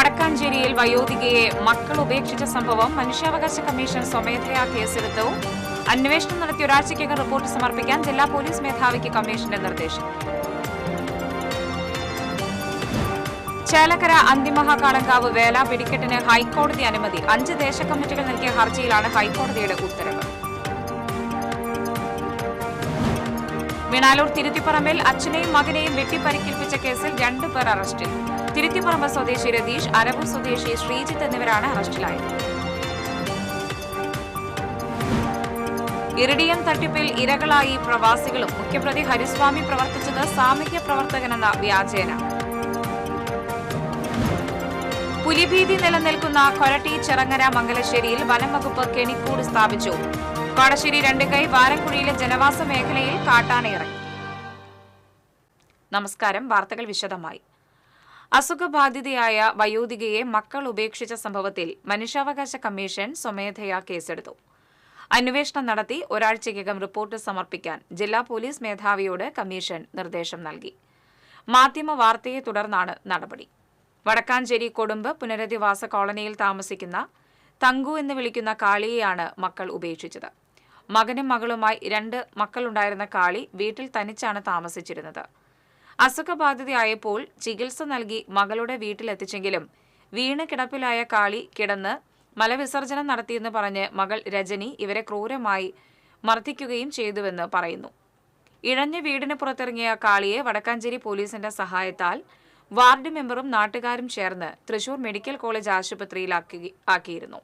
വടക്കാഞ്ചേരിയിൽ വയോധികയെ മക്കൾ ഉപേക്ഷിച്ച സംഭവം മനുഷ്യാവകാശ കമ്മീഷൻ സ്വമേധയാ കേസെടുത്തു. അന്വേഷണം നടത്തി ഒരാഴ്ചയ്ക്കകം റിപ്പോർട്ട് സമർപ്പിക്കാൻ ജില്ലാ പോലീസ് മേധാവിക്ക് കമ്മീഷന്റെ നിർദ്ദേശം. ചേലക്കര അന്തിമഹാകാളങ്കാവ് വേല വെടിക്കെട്ടിന് ഹൈക്കോടതി അനുമതി. 5 ദേശകമ്മിറ്റികൾ നൽകിയ ഹർജിയിലാണ് ഹൈക്കോടതിയുടെ ഉത്തരവ്. മിണാലൂർ തിരുത്തിപ്പറമ്പിൽ അച്ഛനെയും മകനെയും വെട്ടിപ്പരിക്കേൽപ്പിച്ച കേസിൽ 2 പേർ അറസ്റ്റിൽ. തിരുത്തിപ്പറമ്പ് സ്വദേശി രതീഷ്, അരവൂർ സ്വദേശി ശ്രീജിത്ത് എന്നിവരാണ് അറസ്റ്റിലായത്. ഇറിഡിയം തട്ടിപ്പിൽ ഇരകളായി പ്രവാസികളും. മുഖ്യപ്രതി ഹരിസ്വാമി പ്രവർത്തിച്ചത് സാമൂഹ്യ പ്രവർത്തകനെന്ന വ്യാജേന. പുലിഭീതി നിലനിൽക്കുന്ന കൊരട്ടി ചിറങ്ങര മംഗലശ്ശേരിയിൽ വനം വകുപ്പ് കെണിക്കൂട് സ്ഥാപിച്ചു. കോടശ്ശേരി 2 കൈ വാരക്കുഴിയിലെ ജനവാസ മേഖലയിൽ കാട്ടാനയിറങ്ങി. നമസ്കാരം. വാർത്തകൾ വിശദമായി. അസുഖബാധിതയായ വയോധികയെ മക്കൾ ഉപേക്ഷിച്ച സംഭവത്തിൽ മനുഷ്യാവകാശ കമ്മീഷൻ സ്വമേധയാ കേസെടുത്തു. അന്വേഷണം നടത്തി ഒരാഴ്ചയ്ക്കകം റിപ്പോർട്ട് സമർപ്പിക്കാൻ ജില്ലാ പോലീസ് മേധാവിയോട് കമ്മീഷൻ നിർദ്ദേശം നൽകി. മാധ്യമ വാർത്തയെ തുടർന്നാണ് നടപടി. വടക്കാഞ്ചേരി കൊടുമ്പ് പുനരധിവാസ കോളനിയിൽ താമസിക്കുന്ന തങ്കു എന്ന് വിളിക്കുന്ന കാളിയെയാണ് മക്കൾ ഉപേക്ഷിച്ചത്. മകനും മകളുമായി 2 മക്കളുണ്ടായിരുന്ന കാളി വീട്ടിൽ തനിച്ചാണ് താമസിച്ചിരുന്നത്. അസുഖബാധിതയായപ്പോൾ ചികിത്സ നൽകി മകളുടെ വീട്ടിലെത്തിച്ചെങ്കിലും വീണ് കിടപ്പിലായ കാളി കിടന്ന് മലവിസർജനം നടത്തിയെന്ന് പറഞ്ഞ് മകൾ രജനി ഇവരെ ക്രൂരമായി മർദ്ദിക്കുകയും ചെയ്തുവെന്ന് പറയുന്നു. ഇഴഞ്ഞ വീടിന് പുറത്തിറങ്ങിയ കാളിയെ വടക്കാഞ്ചേരി പോലീസിന്റെ സഹായത്താൽ വാർഡ് മെമ്പറും നാട്ടുകാരും ചേർന്ന് തൃശൂർ മെഡിക്കൽ കോളേജ് ആശുപത്രിയിലാക്കിയിരുന്നു.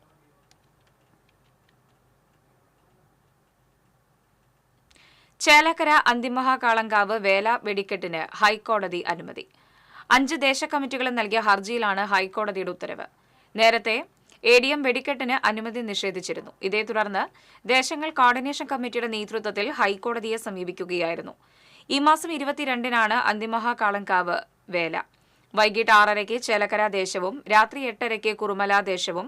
ചേലക്കര അന്തിമഹാകാളങ്കാവ് വേല വെടിക്കെട്ടിന് ഹൈക്കോടതി അനുമതി. 5 ദേശകമ്മിറ്റികളും നൽകിയ ഹർജിയിലാണ് ഹൈക്കോടതിയുടെ ഉത്തരവ്. നേരത്തെ ADM വെടിക്കെട്ടിന് അനുമതി നിഷേധിച്ചിരുന്നു. ഇതേ തുടർന്ന് ദേശങ്ങൾ കോർഡിനേഷൻ കമ്മിറ്റിയുടെ നേതൃത്വത്തിൽ ഹൈക്കോടതിയെ സമീപിക്കുകയായിരുന്നു. ഈ മാസം 22-നാണ് അന്തിമഹാകാളങ്കാവ് വേല. വൈകിട്ട് 6:30-ക്ക് ചേലക്കര ദേശവും രാത്രി 8:30-ക്ക് കുറുമല ദേശവും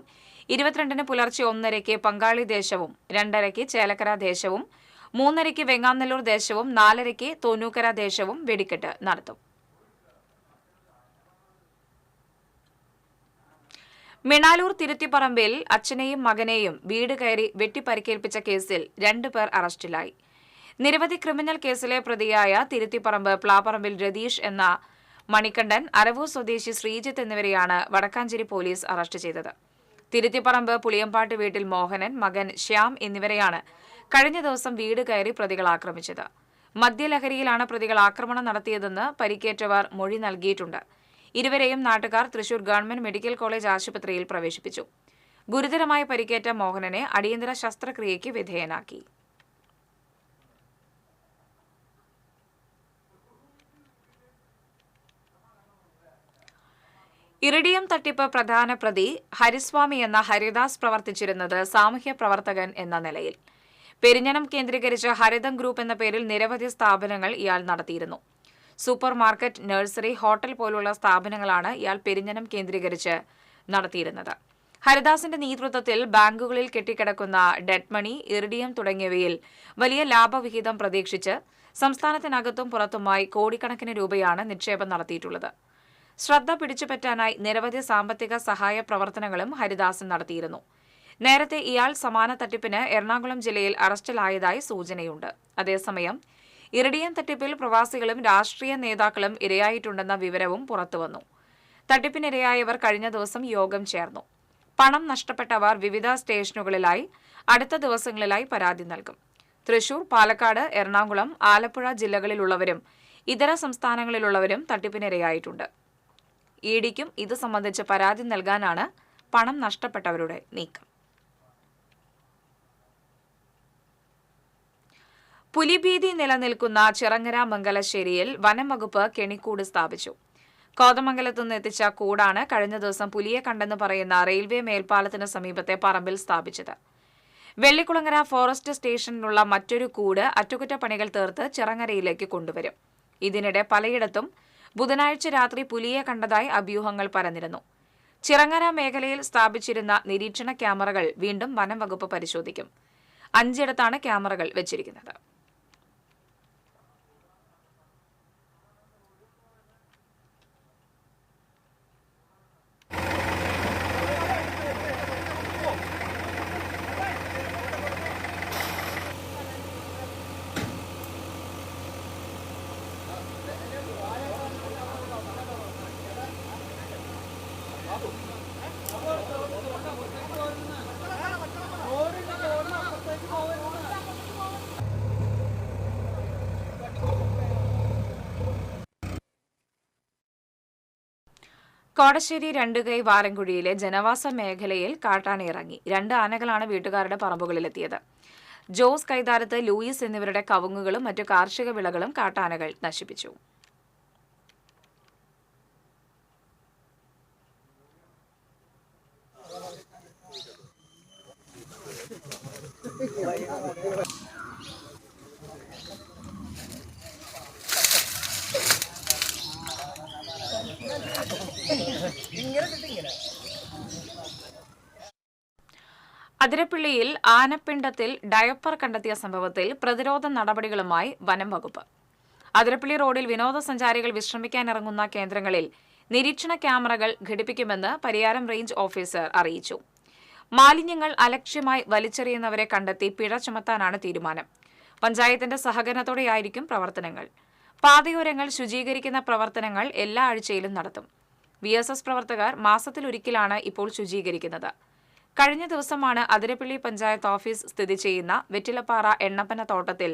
22-ന് പുലർച്ചെ 1:30-ക്ക് പങ്കാളി ദേശവും 2:30-ക്ക് ചേലക്കര ദേശവും 3:30-ക്ക് വെങ്ങാനല്ലൂർ ദേശവും 4:30-ക്ക് തോന്നൂക്കര ദേശവും വെടിക്കെട്ട് നടത്തും. മിണാലൂർ തിരുത്തിപ്പറമ്പിൽ അച്ഛനെയും മകനെയും വീട് കയറി വെട്ടിപ്പരിക്കേൽപ്പിച്ച കേസിൽ 2 പേർ അറസ്റ്റിലായി. നിരവധി ക്രിമിനൽ കേസിലെ പ്രതിയായ തിരുത്തിപ്പറമ്പ് പ്ലാപ്പറമ്പിൽ രതീഷ് എന്ന മണികണ്ഠൻ, അരവൂർ സ്വദേശി ശ്രീജിത്ത് എന്നിവരെയാണ് വടക്കാഞ്ചേരി പോലീസ് അറസ്റ്റ് ചെയ്തത്. തിരുത്തിപ്പറമ്പ് പുളിയമ്പാട്ട് വീട്ടിൽ മോഹനൻ, മകൻ ശ്യാം എന്നിവരെയാണ് കഴിഞ്ഞ ദിവസം വീട് കയറി പ്രതികൾ ആക്രമിച്ചത്. മദ്യലഹരിയിലാണ് പ്രതികൾ ആക്രമണം നടത്തിയതെന്ന് പരിക്കേറ്റവർ മൊഴി നൽകിയിട്ടുണ്ട്. ഇരുവരെയും നാട്ടുകാർ തൃശൂർ ഗവൺമെന്റ് മെഡിക്കൽ കോളേജ് ആശുപത്രിയിൽ പ്രവേശിപ്പിച്ചു. ഗുരുതരമായി പരിക്കേറ്റ മോഹനനെ അടിയന്തര ശസ്ത്രക്രിയയ്ക്ക് വിധേയനാക്കി. ഇറിഡിയം തട്ടിപ്പ് പ്രധാന പ്രതി ഹരിസ്വാമി എന്ന ഹരിദാസ് പ്രവർത്തിച്ചിരുന്നത് സാമൂഹ്യ പ്രവർത്തകൻ എന്ന നിലയിൽ. പെരിഞ്ഞനം കേന്ദ്രീകരിച്ച് ഹരിതം ഗ്രൂപ്പ് എന്ന പേരിൽ നിരവധി സ്ഥാപനങ്ങൾ ഇയാൾ നടത്തിയിരുന്നു. സൂപ്പർ മാർക്കറ്റ്, നഴ്സറി, ഹോട്ടൽ പോലുള്ള സ്ഥാപനങ്ങളാണ് ഇയാൾ പെരിഞ്ഞനം കേന്ദ്രീകരിച്ച് നടത്തിയിരുന്നത്. ഹരിദാസിന്റെ നേതൃത്വത്തിൽ ബാങ്കുകളിൽ കെട്ടിക്കിടക്കുന്ന ഡെഡ് മണി, ഇറിഡിയം തുടങ്ങിയവയിൽ വലിയ ലാഭവിഹിതം പ്രതീക്ഷിച്ച് സംസ്ഥാനത്തിനകത്തും പുറത്തുമായി കോടിക്കണക്കിന് രൂപയാണ് നിക്ഷേപം നടത്തിയിട്ടുള്ളത്. ശ്രദ്ധ പിടിച്ചുപറ്റാനായി നിരവധി സാമ്പത്തിക സഹായ പ്രവർത്തനങ്ങളും ഹരിദാസൻ നടത്തിയിരുന്നു. നേരത്തെ ഇയാൾ സമാന തട്ടിപ്പിന് എറണാകുളം ജില്ലയിൽ അറസ്റ്റിലായതായി സൂചനയുണ്ട്. അതേസമയം ഇറിഡിയം തട്ടിപ്പിൽ പ്രവാസികളും രാഷ്ട്രീയ നേതാക്കളും ഇരയായിട്ടുണ്ടെന്ന വിവരവും പുറത്തുവന്നു. തട്ടിപ്പിനിരയായവർ കഴിഞ്ഞ ദിവസം യോഗം ചേർന്നു. പണം നഷ്ടപ്പെട്ടവർ വിവിധ സ്റ്റേഷനുകളിലായി അടുത്ത ദിവസങ്ങളിലായി പരാതി നൽകും. തൃശൂർ, പാലക്കാട്, എറണാകുളം, ആലപ്പുഴ ജില്ലകളിലുള്ളവരും ഇതര സംസ്ഥാനങ്ങളിലുള്ളവരും തട്ടിപ്പിനിരയായിട്ടുണ്ട്. ഇഡിക്കും ഇത് സംബന്ധിച്ച് പരാതി നൽകാനാണ് പണം നഷ്ടപ്പെട്ടവരുടെ നീക്കം. പുലിഭീതി നിലനിൽക്കുന്ന ചിറങ്ങര മംഗലശ്ശേരിയിൽ വനം വകുപ്പ് കെണിക്കൂട് സ്ഥാപിച്ചു. കോതമംഗലത്തുനിന്ന് എത്തിച്ച കൂടാണ് കഴിഞ്ഞ ദിവസം പുലിയെ കണ്ടെന്ന് പറയുന്ന റെയിൽവേ മേൽപ്പാലത്തിന് സമീപത്തെ പറമ്പിൽ സ്ഥാപിച്ചത്. വെള്ളിക്കുളങ്ങര ഫോറസ്റ്റ് സ്റ്റേഷനിലുള്ള മറ്റൊരു കൂട് അറ്റകുറ്റപ്പണികൾ തീർത്ത് ചിറങ്ങരയിലേക്ക് കൊണ്ടുവരും. ഇതിനിടെ പലയിടത്തും ബുധനാഴ്ച രാത്രി പുലിയെ കണ്ടതായി അഭ്യൂഹങ്ങൾ പരന്നിരുന്നു. ചിറങ്ങര മേഖലയിൽ സ്ഥാപിച്ചിരുന്ന നിരീക്ഷണ ക്യാമറകൾ വീണ്ടും വനം വകുപ്പ് പരിശോധിക്കും. 5 ഇടത്താണ് ക്യാമറകൾ വെച്ചിരിക്കുന്നത്. കോടശ്ശേരി രണ്ടുകൈ വാരംകുഴിയിലെ ജനവാസ മേഖലയിൽ കാട്ടാന ഇറങ്ങി. 2 ആനകളാണ് വീട്ടുകാരുടെ പറമ്പുകളിലെത്തിയത്. ജോസ് കൈതാരത്ത്, ലൂയിസ് എന്നിവരുടെ കവുങ്ങുകളും മറ്റു കാർഷിക വിളകളും കാട്ടാനകൾ നശിപ്പിച്ചു. അതിരപ്പിള്ളിയിൽ ആനപ്പിണ്ടത്തിൽ ഡയപ്പർ കണ്ടെത്തിയ സംഭവത്തിൽ പ്രതിരോധ നടപടികളുമായി വനം വകുപ്പ്. അതിരപ്പിള്ളി റോഡിൽ വിനോദസഞ്ചാരികൾ വിശ്രമിക്കാനിറങ്ങുന്ന കേന്ദ്രങ്ങളിൽ നിരീക്ഷണ ക്യാമറകൾ ഘടിപ്പിക്കുമെന്ന് പരിയാരം റേഞ്ച് ഓഫീസർ അറിയിച്ചു. മാലിന്യങ്ങൾ അലക്ഷ്യമായി വലിച്ചെറിയുന്നവരെ കണ്ടെത്തി പിഴ ചുമത്താനാണ് തീരുമാനം. പഞ്ചായത്തിന്റെ സഹകരണത്തോടെയായിരിക്കും പ്രവർത്തനങ്ങൾ. പാതയോരങ്ങൾ ശുചീകരിക്കുന്ന പ്രവർത്തനങ്ങൾ എല്ലാ ആഴ്ചയിലും നടത്തും. VSS പ്രവർത്തകർ മാസത്തിലൊരിക്കലാണ് ഇപ്പോൾ ശുചീകരിക്കുന്നത്. കഴിഞ്ഞ ദിവസമാണ് അതിരപ്പിള്ളി പഞ്ചായത്ത് ഓഫീസ് സ്ഥിതി ചെയ്യുന്ന വെറ്റിലപ്പാറ എണ്ണപ്പന തോട്ടത്തിൽ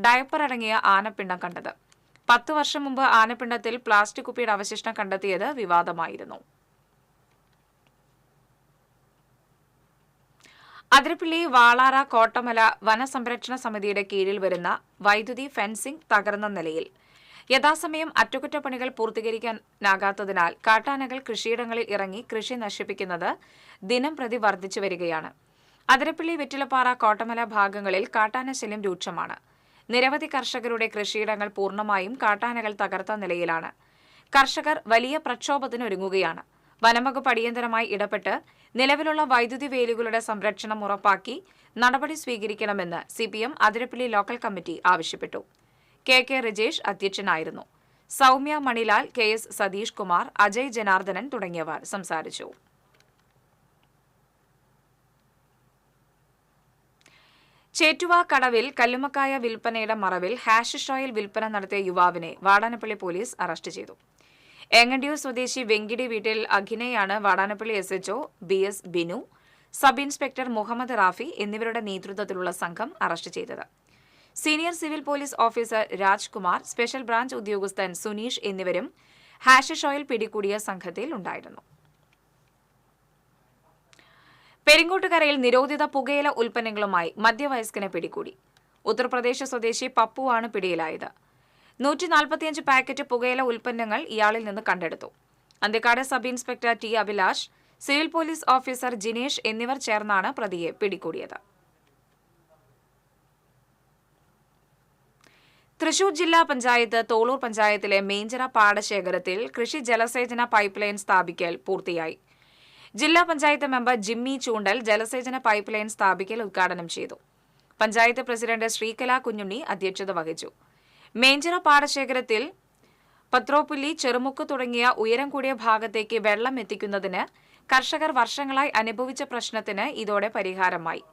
ഡയപ്പർ അടങ്ങിയ ആനപ്പിണ്ടം കണ്ടത്. 10 വർഷം മുമ്പ് ആനപ്പിണ്ടത്തിൽ പ്ലാസ്റ്റിക് കുപ്പിയുടെ അവശിഷ്ടം കണ്ടെത്തിയത് വിവാദമായിരുന്നു. അതിരപ്പിള്ളി വാളാറ കോട്ടമല വനസംരക്ഷണ സമിതിയുടെ കീഴിൽ വരുന്ന വൈദ്യുതി ഫെൻസിംഗ് തകർന്ന നിലയിൽ. യഥാസമയം അറ്റകുറ്റപ്പണികൾ പൂർത്തീകരിക്കാനാകാത്തതിനാൽ കാട്ടാനകൾ കൃഷിയിടങ്ങളിൽ ഇറങ്ങി കൃഷി നശിപ്പിക്കുന്നത് ദിനം പ്രതി വർദ്ധിച്ചു വരികയാണ്. അതിരപ്പിള്ളി വെറ്റിലപ്പാറ കോട്ടമല ഭാഗങ്ങളിൽ കാട്ടാന ശല്യം രൂക്ഷമാണ്. നിരവധി കർഷകരുടെ കൃഷിയിടങ്ങൾ പൂർണ്ണമായും കാട്ടാനകൾ തകർത്ത നിലയിലാണ്. കർഷകർ വലിയ പ്രക്ഷോഭത്തിനൊരുങ്ങുകയാണ്. വനംവകുപ്പ് അടിയന്തരമായി ഇടപെട്ട് നിലവിലുള്ള വൈദ്യുതി വേലികളുടെ സംരക്ഷണം ഉറപ്പാക്കി നടപടി സ്വീകരിക്കണമെന്ന് CPM അതിരപ്പിള്ളി ലോക്കൽ കമ്മിറ്റി ആവശ്യപ്പെട്ടു. KK രജേഷ് അധ്യക്ഷനായിരുന്നു. സൗമ്യ മണിലാൽ, KS സതീഷ് കുമാർ, അജയ് ജനാർദ്ദനൻ തുടങ്ങിയവർ സംസാരിച്ചു. ചേറ്റുവ കടവിൽ കല്ലുമക്കായ വിൽപ്പനയുടെ മറവിൽ ഹാഷിഷ് ഓയിൽ വിൽപ്പന നടത്തിയ യുവാവിനെ വാടാനപ്പള്ളി പോലീസ് അറസ്റ്റ് ചെയ്തു. ഏങ്ങണ്ടിയൂർ സ്വദേശി വെങ്കിടി വീട്ടിൽ അഖിനെയാണ് Vadanappally SHO BS Binu, sub inspector Muhammad Rafi എന്നിവരുടെ നേതൃത്വത്തിലുള്ള സംഘം അറസ്റ്റ് ചെയ്തത്. Senior civil police officer Rajkumar, special branch ഉദ്യോഗസ്ഥൻ സുനീഷ് എന്നിവരും ഹാഷിഷ് ഓയിൽ പിടികൂടിയ സംഘത്തിൽ ഉണ്ടായിരുന്നു. പെരിങ്ങോട്ടുകരയിൽ നിരോധിത പുകയില ഉൽപ്പന്നങ്ങളുമായി മധ്യവയസ്കനെ പിടികൂടി. ഉത്തർപ്രദേശ് സ്വദേശി പപ്പുവാണ് പിടിയിലായത്. 145 പാക്കറ്റ് പുകയില ഉൽപ്പന്നങ്ങൾ ഇയാളിൽ നിന്ന് കണ്ടെടുത്തു. Anthikad sub inspector T Abhilash, civil police officer Jinesh എന്നിവർ ചേർന്നാണ് പ്രതിയെ പിടികൂടിയത്. തൃശൂർ ജില്ലാ പഞ്ചായത്ത് തോളൂർ പഞ്ചായത്തിലെ മേഞ്ചിറ പാടശേഖരത്തിൽ കൃഷി ജലസേചന പൈപ്പ് ലൈൻ സ്ഥാപിക്കൽ പൂർത്തിയായി. ജില്ലാ പഞ്ചായത്ത് മെമ്പർ ജിമ്മി ചൂണ്ടൽ ജലസേചന പൈപ്പ് ലൈൻ സ്ഥാപിക്കൽ ഉദ്ഘാടനം ചെയ്തു. പഞ്ചായത്ത് പ്രസിഡന്റ് ശ്രീകല കുഞ്ഞുണ്ണി അധ്യക്ഷത വഹിച്ചു. മേഞ്ചിറ പാടശേഖരത്തിൽ പത്രോപ്പുല്ലി, ചെറുമുക്ക് തുടങ്ങിയ ഉയരം കൂടിയ ഭാഗത്തേക്ക് വെള്ളം എത്തിക്കുന്നതിന് കർഷകർ വർഷങ്ങളായി അനുഭവിച്ച പ്രശ്നത്തിന് ഇതോടെ പരിഹാരമായി.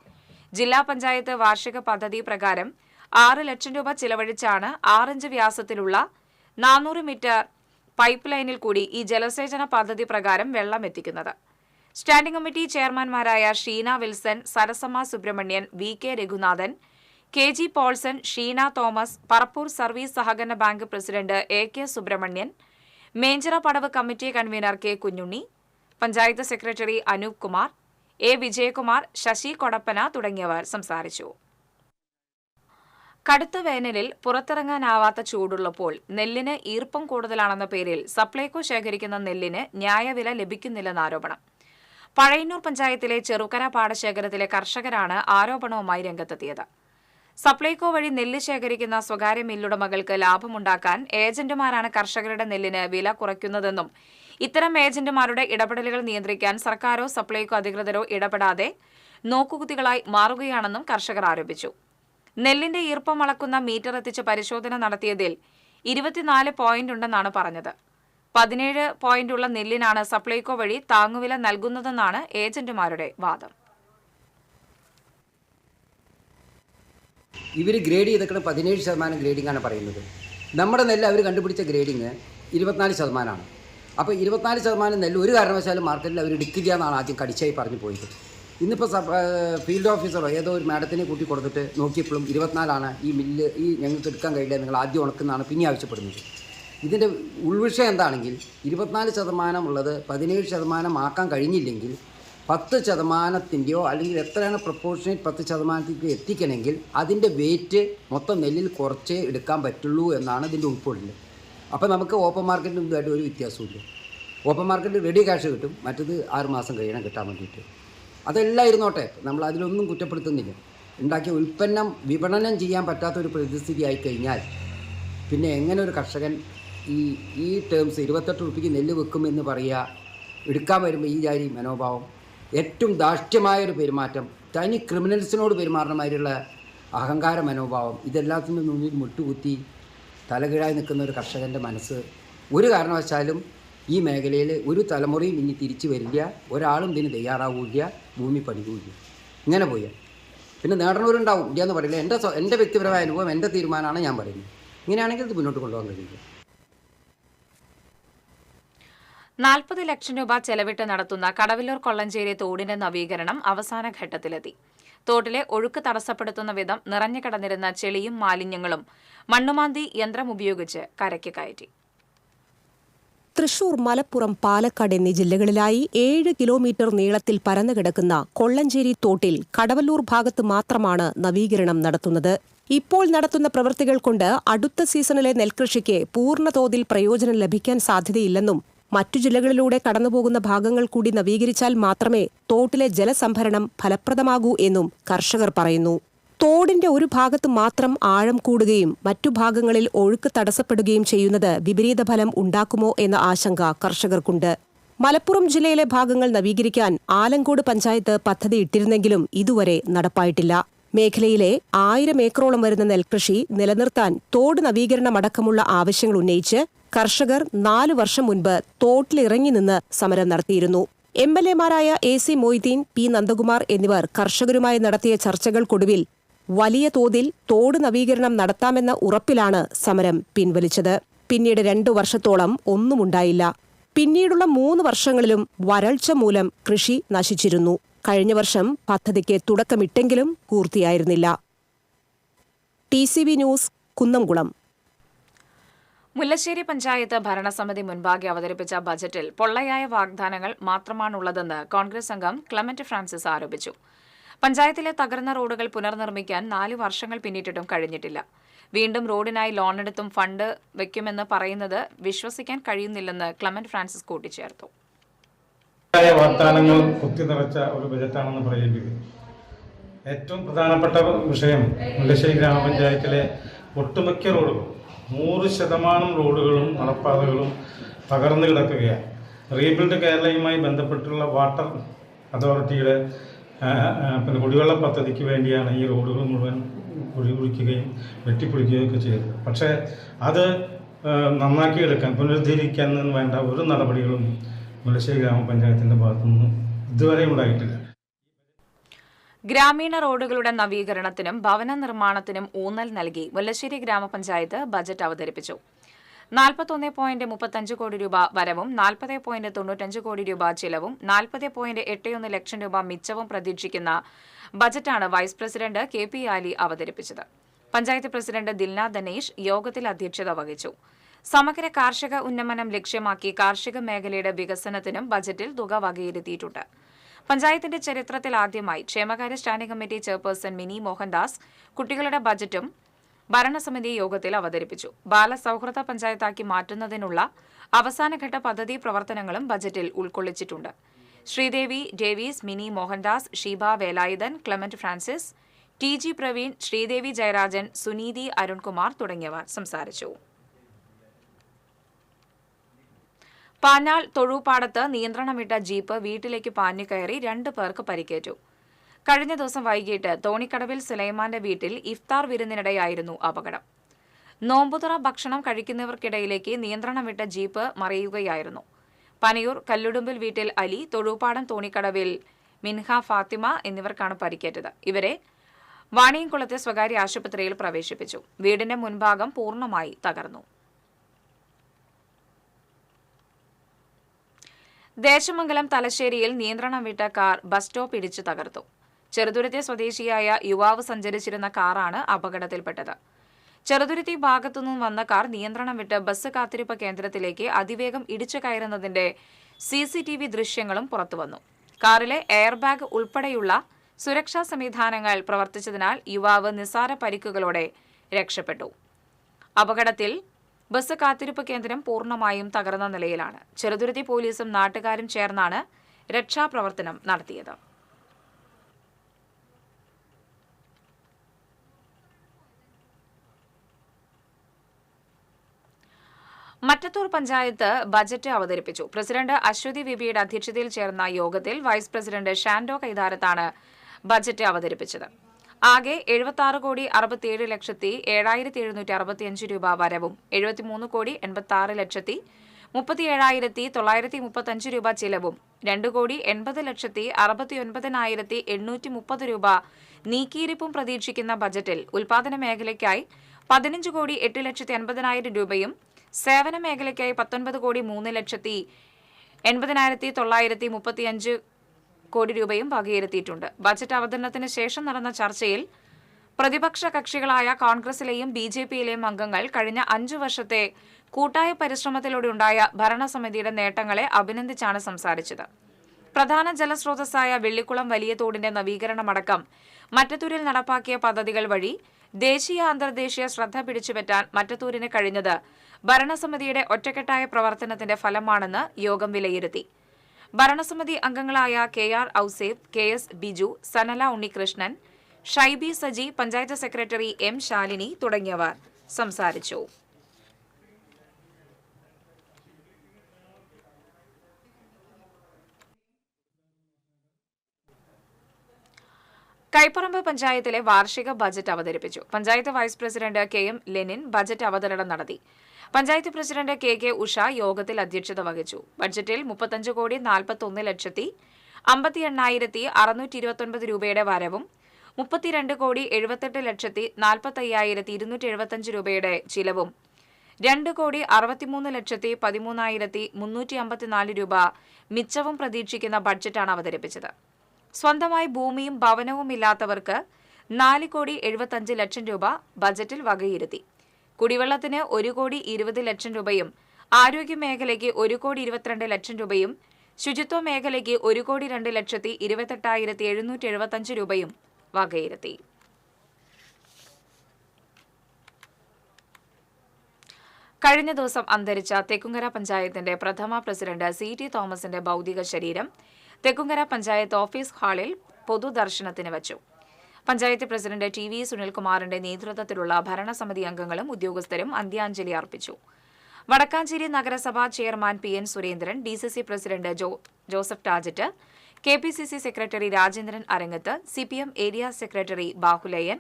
ജില്ലാ പഞ്ചായത്ത് വാർഷിക പദ്ധതി പ്രകാരം 6 ലക്ഷം രൂപ ചിലവഴിച്ചാണ് 6 ഇഞ്ച് വ്യാസത്തിലുള്ള 400 മീറ്റർ പൈപ്പ് ലൈനിൽ കൂടി ഈ ജലസേചന പദ്ധതി പ്രകാരം വെള്ളം എത്തിക്കുന്നത്. സ്റ്റാൻഡിംഗ് കമ്മിറ്റി ചെയർമാൻമാരായ Sheena Wilson, Sarasamma Subramanian, VK Raghunathan, KG Paulson, Sheena Thomas, Parappur service സഹകരണ bank president AK Subramanian, Menchira പടവ് committee convenor K Kunjunni, panchayat secretary Anoop Kumar, A Vijayakumar, Sasi Kodappana തുടങ്ങിയവർ സംസാരിച്ചു. കടുത്ത വേനലിൽ പുറത്തിറങ്ങാനാവാത്ത ചൂടുള്ളപ്പോൾ നെല്ലിന് ഈർപ്പം കൂടുതലാണെന്ന പേരിൽ സപ്ലൈകോ ശേഖരിക്കുന്ന നെല്ലിന് ന്യായവില ലഭിക്കുന്നില്ലെന്ന് ആരോപണം. പഴയന്നൂർ പഞ്ചായത്തിലെ ചെറുക്കര പാടശേഖരത്തിലെ കർഷകരാണ് ആരോപണവുമായി രംഗത്തെത്തിയത്. സപ്ലൈകോ വഴി നെല്ല് ശേഖരിക്കുന്ന സ്വകാര്യ മില്ലുടമകൾക്ക് ലാഭമുണ്ടാക്കാൻ ഏജന്റുമാരാണ് കർഷകരുടെ നെല്ലിന് വില കുറയ്ക്കുന്നതെന്നും ഇത്തരം ഏജന്റുമാരുടെ ഇടപെടലുകൾ നിയന്ത്രിക്കാൻ സർക്കാരോ സപ്ലൈകോ അധികൃതരോ ഇടപെടാതെ നോക്കുകുത്തികളായി മാറുകയാണെന്നും കർഷകർ ആരോപിച്ചു. നെല്ലിന്റെ ഈർപ്പം അളക്കുന്ന മീറ്റർ എത്തിച്ച് പരിശോധന നടത്തിയതിൽ 24 പോയിന്റ് ഉണ്ടെന്നാണ് പറഞ്ഞത്. 17 പോയിന്റുള്ള നെല്ലിനാണ് സപ്ലൈകോ വഴി താങ്ങുവില നൽകുന്നതെന്നാണ് ഏജന്റുമാരുടെ വാദം. ഇവർ ഗ്രേഡ് ചെയ്തേക്കുന്ന 17% ഗ്രേഡിംഗ് ആണ് പറയുന്നത്. നമ്മുടെ നെല്ല് അവർ കണ്ടുപിടിച്ച ഗ്രേഡിങ് 24%. അപ്പോൾ 24% നെല്ല് ഒരു കാരണവശാലും മാർക്കറ്റിൽ അവർ എടുക്കില്ല എന്നാണ് ആദ്യം കടിച്ചായി പറഞ്ഞു പോയത്. ഇന്നിപ്പോൾ ഫീൽഡ് ഓഫീസറോ ഏതോ ഒരു മാഡത്തിനെ കൂട്ടി കൊടുത്തിട്ട് നോക്കിയപ്പോഴും 24 ഈ മില്ല് ഞങ്ങൾക്ക് എടുക്കാൻ കഴിയില്ല, നിങ്ങൾ ആദ്യം ഉണക്കുന്നതാണ് പിന്നെ ആവശ്യപ്പെടുന്നത്. ഇതിൻ്റെ ഉൾവിഷയം എന്താണെങ്കിൽ 24% ഉള്ളത് 17% ആക്കാൻ കഴിഞ്ഞില്ലെങ്കിൽ 10%-യോ അല്ലെങ്കിൽ എത്രയാണ് പ്രപ്പോർഷനേറ്റ് 10%-ലേക്ക് എത്തിക്കണമെങ്കിൽ അതിൻ്റെ വെയിറ്റ് മൊത്തം നെല്ലിൽ കുറച്ചേ എടുക്കാൻ പറ്റുള്ളൂ എന്നാണ് ഇതിൻ്റെ ഉൾക്കൊള്ളിൽ. അപ്പോൾ നമുക്ക് ഓപ്പൺ മാർക്കറ്റിനും ഇതുമായിട്ട് ഒരു വ്യത്യാസമില്ല. ഓപ്പൺ മാർക്കറ്റിൽ റെഡി ക്യാഷ് കിട്ടും, മറ്റത് 6 മാസം കഴിയണം കിട്ടാൻ വേണ്ടിയിട്ട്. അതെല്ലാം ഇരുന്നോട്ടെ, നമ്മൾ അതിലൊന്നും കുറ്റപ്പെടുത്തുന്നില്ല. ഉണ്ടാക്കിയ ഉൽപ്പന്നം വിപണനം ചെയ്യാൻ പറ്റാത്തൊരു പ്രതിസ്ഥിതി ആയിക്കഴിഞ്ഞാൽ പിന്നെ എങ്ങനെ ഒരു കർഷകൻ ഈ ടേംസ് 28 റുപ്യക്ക് നെല്ല് വെക്കുമെന്ന് പറയുക, എടുക്കാൻ വരുമ്പോൾ ഈ ജാതി മനോഭാവം, ഏറ്റവും ധാർഷ്ട്യമായൊരു പെരുമാറ്റം, തനി ക്രിമിനൽസിനോട് പെരുമാറുന്ന മാതിരിയുള്ള അഹങ്കാര മനോഭാവം, ഇതെല്ലാത്തിനും മുന്നിൽ മുട്ടുകുത്തി തലകീഴായി നിൽക്കുന്ന ഒരു കർഷകൻ്റെ മനസ്സ് ഒരു കാരണവശാലും ഈ മേഖലയിൽ ഒരു തലമുറയും ഇനി തിരിച്ചു വരില്ല. ഒരാളും ഇതിന് തയ്യാറാവില്ല, ഭൂമി പഠിക്കില്ല. ഇങ്ങനെ പോയാൽ പിന്നെ നേടണവരുണ്ടാവും, ഇല്ല എന്ന് പറയില്ല. എൻ്റെ വ്യക്തിപരമായ അനുഭവം, എൻ്റെ തീരുമാനമാണ് ഞാൻ പറയുന്നത്. ഇങ്ങനെയാണെങ്കിൽ ഇത് മുന്നോട്ട് കൊണ്ടുപോകാൻ കഴിയില്ല. 40 ലക്ഷം രൂപ ചെലവിട്ട് നടത്തുന്ന കടവല്ലൂർ കൊള്ളഞ്ചേരി തോടിന്റെ നവീകരണം അവസാന ഘട്ടത്തിലെത്തി. തോട്ടിലെ ഒഴുക്ക് തടസ്സപ്പെടുത്തുന്ന വിധം നിറഞ്ഞു കിടന്നിരുന്ന ചെളിയും മാലിന്യങ്ങളും മണ്ണുമാന്തി യന്ത്രം ഉപയോഗിച്ച് കരയ്ക്ക് കയറ്റി. തൃശൂർ, മലപ്പുറം, പാലക്കാട് എന്നീ ജില്ലകളിലായി 7 കിലോമീറ്റർ നീളത്തിൽ പരന്നുകിടക്കുന്ന കൊള്ളഞ്ചേരി തോട്ടിൽ കടവല്ലൂർ ഭാഗത്ത് മാത്രമാണ് നവീകരണം നടത്തുന്നത്. ഇപ്പോൾ നടത്തുന്ന പ്രവൃത്തികൾ കൊണ്ട് അടുത്ത സീസണിലെ നെൽകൃഷിക്ക് പൂർണ്ണതോതിൽ പ്രയോജനം ലഭിക്കാൻ സാധ്യതയില്ലെന്നും മറ്റു ജില്ലകളിലൂടെ കടന്നുപോകുന്ന ഭാഗങ്ങൾ കൂടി നവീകരിച്ചാൽ മാത്രമേ തോട്ടിലെ ജലസംഭരണം ഫലപ്രദമാകൂ എന്നും കർഷകർ പറയുന്നു. തോടിന്റെ ഒരു ഭാഗത്ത് മാത്രം ആഴം കൂടുകയും മറ്റു ഭാഗങ്ങളിൽ ഒഴുക്ക് തടസ്സപ്പെടുകയും ചെയ്യുന്നത് വിപരീത ഫലം ഉണ്ടാക്കുമോ എന്ന ആശങ്ക കർഷകർക്കുണ്ട്. മലപ്പുറം ജില്ലയിലെ ഭാഗങ്ങൾ നവീകരിക്കാൻ ആലങ്കോട് പഞ്ചായത്ത് പദ്ധതി ഇട്ടിരുന്നെങ്കിലും ഇതുവരെ നടപ്പായിട്ടില്ല. മേഖലയിലെ 1000 ഏക്കറോളം വരുന്ന നെൽകൃഷി നിലനിർത്താൻ തോട് നവീകരണമടക്കമുള്ള ആവശ്യങ്ങൾ ഉന്നയിച്ച് കർഷകർ 4 വർഷം മുൻപ് തോട്ടിലിറങ്ങി നിന്ന് സമരം നടത്തിയിരുന്നു. MLA-മാരായ AC മൊയ്തീൻ, P നന്ദകുമാർ എന്നിവർ കർഷകരുമായി നടത്തിയ ചർച്ചകൾക്കൊടുവിൽ വലിയ തോതിൽ തോട് നവീകരണം നടത്താമെന്ന ഉറപ്പിലാണ് സമരം പിൻവലിച്ചത്. പിന്നീട് 2 വർഷത്തോളം ഒന്നുമുണ്ടായില്ല. പിന്നീടുള്ള 3 വർഷങ്ങളിലും വരൾച്ച മൂലം കൃഷി നശിച്ചിരുന്നു. കഴിഞ്ഞ വർഷം പദ്ധതിക്ക് തുടക്കമിട്ടെങ്കിലും പൂർത്തിയായിരുന്നില്ല. TCV news, Kunnamkulam. മുല്ലശ്ശേരി പഞ്ചായത്ത് ഭരണസമിതി മുൻപാകെ അവതരിപ്പിച്ച ബജറ്റിൽ പൊള്ളയായ വാഗ്ദാനങ്ങൾ മാത്രമാണുള്ളതെന്ന് കോൺഗ്രസ് അംഗം ക്ലെമന്റ് ഫ്രാൻസിസ് ആരോപിച്ചു. പഞ്ചായത്തിലെ തകർന്ന റോഡുകൾ പുനർനിർമ്മിക്കാൻ 4 വർഷങ്ങൾ പിന്നിട്ടിട്ടും കഴിഞ്ഞിട്ടില്ല. വീണ്ടും റോഡിനായി ലോണെടുത്തും ഫണ്ട് വയ്ക്കുമെന്ന് പറയുന്നത് വിശ്വസിക്കാൻ കഴിയുന്നില്ലെന്ന് ക്ലെമന്റ് ഫ്രാൻസിസ് കൂട്ടിച്ചേർത്തു. വാഗ്ദാനങ്ങൾ കുത്തിനിറച്ച ഒരു ബജറ്റാണെന്ന് പറയേണ്ടി വരും. ഏറ്റവും പ്രധാനപ്പെട്ട വിഷയം മുല്ലശ്ശേരി ഗ്രാമപഞ്ചായത്തിലെ ഒട്ടുമിക്ക റോഡുകളും 100% റോഡുകളും നടപ്പാതകളും തകർന്നു കിടക്കുകയാണ്. റീബിൽഡ് കേരളയുമായി ബന്ധപ്പെട്ടുള്ള വാട്ടർ അതോറിറ്റിയുടെ കുടിവെള്ള പദ്ധതിക്ക് വേണ്ടിയാണ് ഈ റോഡുകൾ മുഴുവൻ കുഴികുഴിക്കുകയും വെട്ടിപ്പൊളിക്കുകയും ഒക്കെ ചെയ്തത്. പക്ഷേ അത് നന്നാക്കിയെടുക്കാൻ, പുനരുദ്ധരിക്കാൻ വേണ്ട ഒരു നടപടികളും മുല്ലശ്ശേരി ഗ്രാമപഞ്ചായത്തിൻ്റെ ഭാഗത്തുനിന്നും ഇതുവരെ ഉണ്ടായിട്ടില്ല. ഗ്രാമീണ റോഡുകളുടെ നവീകരണത്തിനും ഭവന നിർമ്മാണത്തിനും ഊന്നൽ നൽകി മുല്ലശ്ശേരി ഗ്രാമപഞ്ചായത്ത് ബജറ്റ് അവതരിപ്പിച്ചു. 41.35 കോടി രൂപ വരവും 40.95 കോടി രൂപ ചിലവും 40.81 ലക്ഷം രൂപ മിച്ചവും പ്രതീക്ഷിക്കുന്ന ബജറ്റാണ് വൈസ് പ്രസിഡന്റ് KP ആലി അവതരിപ്പിച്ചത്. പഞ്ചായത്ത് പ്രസിഡന്റ് ദിൽന ധനേഷ് യോഗത്തിൽ അധ്യക്ഷത വഹിച്ചു. സമഗ്ര കാർഷിക ഉന്നമനം ലക്ഷ്യമാക്കി കാർഷിക മേഖലയുടെ വികസനത്തിനും ബജറ്റിൽ തുക വകയിരുത്തിയിട്ടുണ്ട്. പഞ്ചായത്തിന്റെ ചരിത്രത്തിൽ ആദ്യമായി ക്ഷേമകാര്യ standing committee chairperson mini Mohandas കുട്ടികളുടെ ബജറ്റും ഭരണസമിതി യോഗത്തിൽ അവതരിപ്പിച്ചു. ബാലസൌഹൃദ പഞ്ചായത്താക്കി മാറ്റുന്നതിനുള്ള അവസാനഘട്ട പദ്ധതി പ്രവർത്തനങ്ങളും ബജറ്റിൽ ഉൾക്കൊള്ളിച്ചിട്ടുണ്ട്. Sreedevi Davis, Mini Mohandas, Sheeba Velayudhan, Clement Francis, TG Praveen, Sreedevi Jayarajan, Suneethi Arunkumar തുടങ്ങിയവർ സംസാരിച്ചു. പാഞ്ഞാൾ തൊഴുപാടത്ത് നിയന്ത്രണം വിട്ട ജീപ്പ് വീട്ടിലേക്ക് പാഞ്ഞുകയറി 2 പേർക്ക് പരിക്കേറ്റു. കഴിഞ്ഞ ദിവസം വൈകിട്ട് തോണിക്കടവിൽ സുലൈമാന്റെ വീട്ടിൽ ഇഫ്താർ വിരുന്നിനിടെയായിരുന്നു അപകടം. നോമ്പുതുറ ഭക്ഷണം കഴിക്കുന്നവർക്കിടയിലേക്ക് നിയന്ത്രണം വിട്ട ജീപ്പ് മറിയുകയായിരുന്നു. പനയൂർ കല്ലുടുമ്പിൽ വീട്ടിൽ അലി, തൊഴുപാടം തോണിക്കടവിൽ മിൻഹ ഫാത്തിമ എന്നിവർക്കാണ് പരിക്കേറ്റത്. ഇവരെ വാണിയംകുളത്തെ സ്വകാര്യ ആശുപത്രിയിൽ പ്രവേശിപ്പിച്ചു. വീടിന്റെ മുൻഭാഗം പൂർണ്ണമായി തകർന്നു. ദേശമംഗലം തലശ്ശേരിയിൽ നിയന്ത്രണം വിട്ട കാർ ബസ് സ്റ്റോപ്പ് ഇടിച്ചു തകർത്തു. ചെറുതുരുത്തി സ്വദേശിയായ യുവാവ് സഞ്ചരിച്ചിരുന്ന കാറാണ് അപകടത്തിൽപ്പെട്ടത്. ചെറുതുരുത്തി ഭാഗത്തുനിന്നും വന്ന കാർ നിയന്ത്രണം വിട്ട് ബസ് കാത്തിരിപ്പ് കേന്ദ്രത്തിലേക്ക് അതിവേഗം ഇടിച്ചു കയറുന്നതിന്റെ CCTV ദൃശ്യങ്ങളും പുറത്തുവന്നു. കാറിലെ എയർ ബാഗ് ഉൾപ്പെടെയുള്ള സുരക്ഷാ സംവിധാനങ്ങൾ പ്രവർത്തിച്ചതിനാൽ യുവാവ് നിസ്സാര പരിക്കുകളോടെ രക്ഷപ്പെട്ടു. അപകടത്തിൽ ബസ് കാത്തിരിപ്പ് കേന്ദ്രം പൂർണ്ണമായും തകർന്ന നിലയിലാണ്. ചെറുതുരുത്തി പോലീസും നാട്ടുകാരും ചേർന്നാണ് രക്ഷാപ്രവർത്തനം നടത്തിയത്. മറ്റത്തൂർ പഞ്ചായത്ത് ബജറ്റ് അവതരിപ്പിച്ചു. പ്രസിഡന്റ് അശ്വതി വിബിയുടെ അധ്യക്ഷതയിൽ ചേർന്ന യോഗത്തിൽ വൈസ് പ്രസിഡന്റ് ഷാൻഡോ കൈതാരത്താണ് ബജറ്റ് അവതരിപ്പിച്ചത്. ആകെ 76,67,765 രൂപ വരവും 73,86,37,935 രൂപ ചിലവും 2,80,69,830 രൂപ നീക്കിയിരിപ്പും പ്രതീക്ഷിക്കുന്ന ബജറ്റിൽ ഉൽപാദന മേഖലയ്ക്കായി 15,08,80,000 രൂപയും സേവന മേഖലയ്ക്കായി 19,80,935 കോടി രൂപയും വകയിരുത്തിയിട്ടുണ്ട്. ബജറ്റ് അവതരണത്തിന് ശേഷം നടന്ന ചർച്ചയിൽ പ്രതിപക്ഷ കക്ഷികളായ കോൺഗ്രസിലെയും BJPയിലെയും അംഗങ്ങൾ കഴിഞ്ഞ 5 വർഷത്തെ കൂട്ടായ പരിശ്രമത്തിലൂടെയുണ്ടായ ഭരണസമിതിയുടെ നേട്ടങ്ങളെ അഭിനന്ദിച്ചാണ് സംസാരിച്ചത്. പ്രധാന ജലസ്രോതസ്സായ വെള്ളിക്കുളം വലിയ തോടിന്റെ നവീകരണമടക്കം മറ്റത്തൂരിൽ നടപ്പാക്കിയ പദ്ധതികൾ വഴി ദേശീയ അന്തർദേശീയ ശ്രദ്ധ പിടിച്ചുപറ്റാൻ മറ്റത്തൂരിന് കഴിഞ്ഞത് ഭരണസമിതിയുടെ ഒറ്റക്കെട്ടായ പ്രവർത്തനത്തിന്റെ ഫലമാണെന്ന് യോഗം വിലയിരുത്തി. ഭരണസമിതി അംഗങ്ങളായ KR Ouseph, KS Biju, Sanala Unnikrishnan, Shaibi Saji, panchayat secretary M Shalini തുടങ്ങിയവർ സംസാരിച്ചു. കൈപ്പറമ്പ് പഞ്ചായത്തിലെ വാർഷിക ബജറ്റ് അവതരിപ്പിച്ചു. Panchayat vice president KM Lenin budget അവതരണം നടത്തി. പഞ്ചായത്ത് പ്രസിഡന്റ് KK ഉഷ യോഗത്തിൽ അധ്യക്ഷത വഹിച്ചു. ബഡ്ജറ്റിൽ 35,40,58,629 രൂപയുടെ വരവും 32,78,48,275 രൂപയുടെ ചിലവും 2,63,13,354 രൂപ മിച്ചവും പ്രതീക്ഷിക്കുന്ന ബഡ്ജറ്റാണ് അവതരിപ്പിച്ചത്. സ്വന്തമായി ഭൂമിയും ഭവനവും ഇല്ലാത്തവർക്ക് 4,75,00,000 രൂപ ബജറ്റിൽ വകയിരുത്തി. കുടിവെള്ളത്തിന് 1,20,00,000 രൂപയും ആരോഗ്യമേഖലയ്ക്ക് 1,22,00,000 രൂപയും ശുചിത്വ മേഖലയ്ക്ക് 1,02,28,775 രൂപയും വകയിരുത്തി. കഴിഞ്ഞ ദിവസം അന്തരിച്ച തെക്കുംകര പഞ്ചായത്തിന്റെ പ്രഥമ പ്രസിഡന്റ് CT തോമസിന്റെ ഭൗതിക ശരീരം തെക്കുംകര പഞ്ചായത്ത് ഓഫീസ് ഹാളിൽ പൊതുദർശനത്തിന് വച്ചു. പഞ്ചായത്ത് പ്രസിഡന്റ് TV സുനിൽകുമാറിന്റെ നേതൃത്വത്തിലുള്ള ഭരണസമിതി അംഗങ്ങളും ഉദ്യോഗസ്ഥരും അന്ത്യാഞ്ജലി അർപ്പിച്ചു. വടക്കാഞ്ചേരി നഗരസഭാ chairman PN Surendran, DCC president Joseph Tajet, KPCC secretary Rajendran Arangath, CPM area secretary Bahuleyan,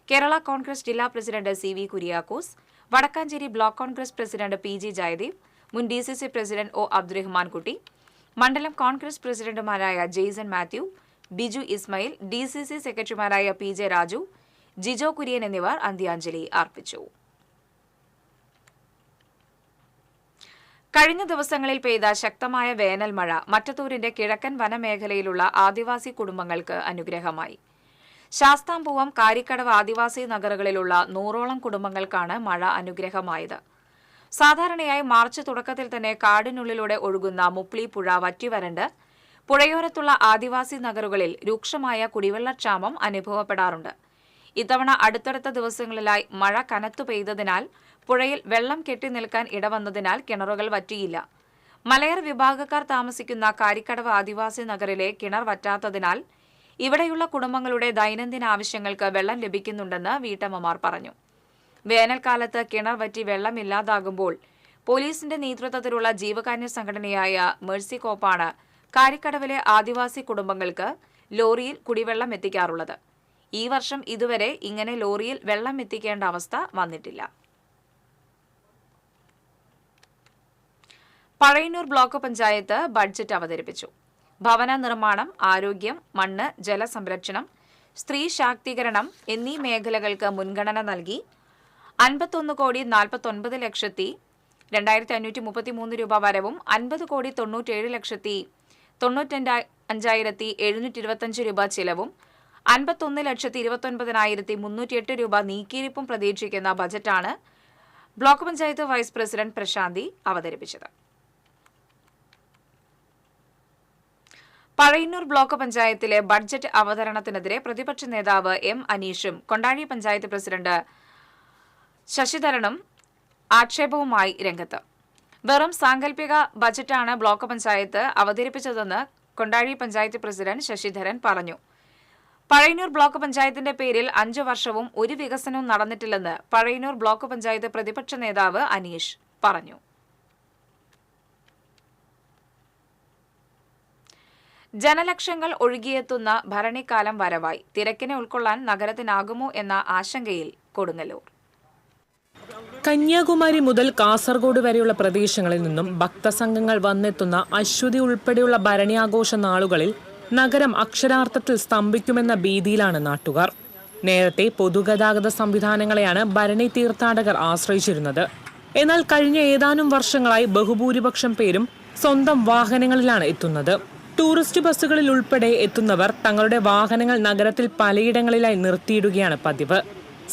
Kerala Congress ജില്ലാ president CV Kuriakose, Wadakkanchery block Congress president PG Jayadeep, മുൻ DCC president O Abdurahman Kutty, മണ്ഡലം കോൺഗ്രസ് പ്രസിഡന്റുമാരായ ജെയ്സൺ മാത്യു, ബിജു ഇസ്മയിൽ, DCC സെക്രട്ടറിമാരായ PJ രാജു, ജിജോ കുര്യൻ എന്നിവർ അന്ത്യാഞ്ജലി അർപ്പിച്ചു. കഴിഞ്ഞ ദിവസങ്ങളിൽ പെയ്ത ശക്തമായ വേനൽ മഴ മറ്റത്തൂരിന്റെ കിഴക്കൻ വനമേഖലയിലുള്ള ആദിവാസി കുടുംബങ്ങൾക്ക് അനുഗ്രഹമായി. ശാസ്താംപൂവം, കാരിക്കടവ് ആദിവാസി നഗറുകളിലുള്ള 100ഓളം കുടുംബങ്ങൾക്കാണ് മഴ അനുഗ്രഹമായത്. സാധാരണയായി മാർച്ച് തുടക്കത്തിൽ തന്നെ കാടിനുള്ളിലൂടെ ഒഴുകുന്ന മുപ്ലി പുഴ വറ്റിവരണ്ട് പുഴയോരത്തുള്ള ആദിവാസി നഗറുകളിൽ രൂക്ഷമായ കുടിവെള്ളക്ഷാമം അനുഭവപ്പെടാറുണ്ട്. ഇത്തവണ അടുത്തടുത്ത ദിവസങ്ങളിലായി മഴ കനത്തു പെയ്തതിനാൽ പുഴയിൽ വെള്ളം കെട്ടിനിൽക്കാൻ ഇടവന്നതിനാൽ കിണറുകൾ വറ്റിയില്ല. മലയർ വിഭാഗക്കാർ താമസിക്കുന്ന കാരിക്കടവ് ആദിവാസി നഗറിലെ കിണർ വറ്റാത്തതിനാൽ ഇവിടെയുള്ള കുടുംബങ്ങളുടെ ദൈനംദിന ആവശ്യങ്ങൾക്ക് വെള്ളം ലഭിക്കുന്നുണ്ടെന്ന് വീട്ടമ്മമാർ പറഞ്ഞു. വേനൽക്കാലത്ത് കിണർ വറ്റി വെള്ളമില്ലാതാകുമ്പോൾ പോലീസിന്റെ നേതൃത്വത്തിലുള്ള ജീവകാരുണ്യ സംഘടനയായ മേഴ്സി കോപ്പാണ് കാരിക്കടവിലെ ആദിവാസി കുടുംബങ്ങൾക്ക് ലോറിയിൽ കുടിവെള്ളം എത്തിക്കാറുള്ളത്. ഈ വർഷം ഇതുവരെ ഇങ്ങനെ ലോറിയിൽ വെള്ളം എത്തിക്കേണ്ട അവസ്ഥ വന്നിട്ടില്ല. പഴയന്നൂർ ബ്ലോക്ക് പഞ്ചായത്ത് ബഡ്ജറ്റ് അവതരിപ്പിച്ചു. ഭവന നിർമ്മാണം, ആരോഗ്യം, മണ്ണ്, ജലസംരക്ഷണം, സ്ത്രീ ശാക്തീകരണം എന്നീ മേഖലകൾക്ക് മുൻഗണന നൽകി 51,49,00,000 2533 രൂപ വരവും 50,97,95,725 രൂപ ചിലവും 51,29,308 രൂപ നീക്കിയിരിപ്പും പ്രതീക്ഷിക്കുന്ന ബജറ്റാണ് ബ്ലോക്ക് പഞ്ചായത്ത് വൈസ് പ്രസിഡന്റ് പ്രശാന്തി അവതരിപ്പിച്ചത്. പഴയന്നൂർ ബ്ലോക്ക് പഞ്ചായത്തിലെ ബഡ്ജറ്റ് അവതരണത്തിനെതിരെ പ്രതിപക്ഷ നേതാവ് എം അനീഷും കൊണ്ടാഴി പഞ്ചായത്ത് പ്രസിഡന്റ് ശശിധരനും ആക്ഷേപവുമായി രംഗത്ത്. വെറും സാങ്കല്പിക ബജറ്റാണ് ബ്ലോക്ക് പഞ്ചായത്ത് അവതരിപ്പിച്ചതെന്ന് കൊണ്ടാഴി പഞ്ചായത്ത് പ്രസിഡന്റ് ശശിധരൻ പറഞ്ഞു. പഴയന്നൂർ ബ്ലോക്ക് പഞ്ചായത്തിന്റെ പേരിൽ 5 വർഷവും ഒരു വികസനവും നടന്നിട്ടില്ലെന്ന് പഴയന്നൂർ ബ്ലോക്ക് പഞ്ചായത്ത് പ്രതിപക്ഷ നേതാവ് അനീഷ് പറഞ്ഞു. ജനലക്ഷങ്ങൾ ഒഴുകിയെത്തുന്ന ഭരണിക്കാലം വരവായി. തിരക്കിനെ ഉൾക്കൊള്ളാൻ നഗരത്തിനാകുമോ എന്ന ആശങ്കയിൽ കൊടുങ്ങല്ലൂർ. കന്യാകുമാരി മുതൽ കാസർഗോഡ് വരെയുള്ള പ്രദേശങ്ങളിൽ നിന്നും ഭക്തസംഘങ്ങൾ വന്നെത്തുന്ന അശ്വതി ഉൾപ്പെടെയുള്ള ഭരണിയാഘോഷ നാളുകളിൽ നഗരം അക്ഷരാർത്ഥത്തിൽ സ്തംഭിക്കുമെന്ന ഭീതിയിലാണ് നാട്ടുകാർ. നേരത്തെ പൊതുഗതാഗത സംവിധാനങ്ങളെയാണ് ഭരണി തീർത്ഥാടകർ ആശ്രയിച്ചിരുന്നത്. എന്നാൽ കഴിഞ്ഞ ഏതാനും വർഷങ്ങളായി ബഹുഭൂരിപക്ഷം പേരും സ്വന്തം വാഹനങ്ങളിലാണ് എത്തുന്നത്. ടൂറിസ്റ്റ് ബസ്സുകളിൽ ഉൾപ്പെടെ എത്തുന്നവർ തങ്ങളുടെ വാഹനങ്ങൾ നഗരത്തിൽ പലയിടങ്ങളിലായി നിർത്തിയിടുകയാണ് പതിവ്.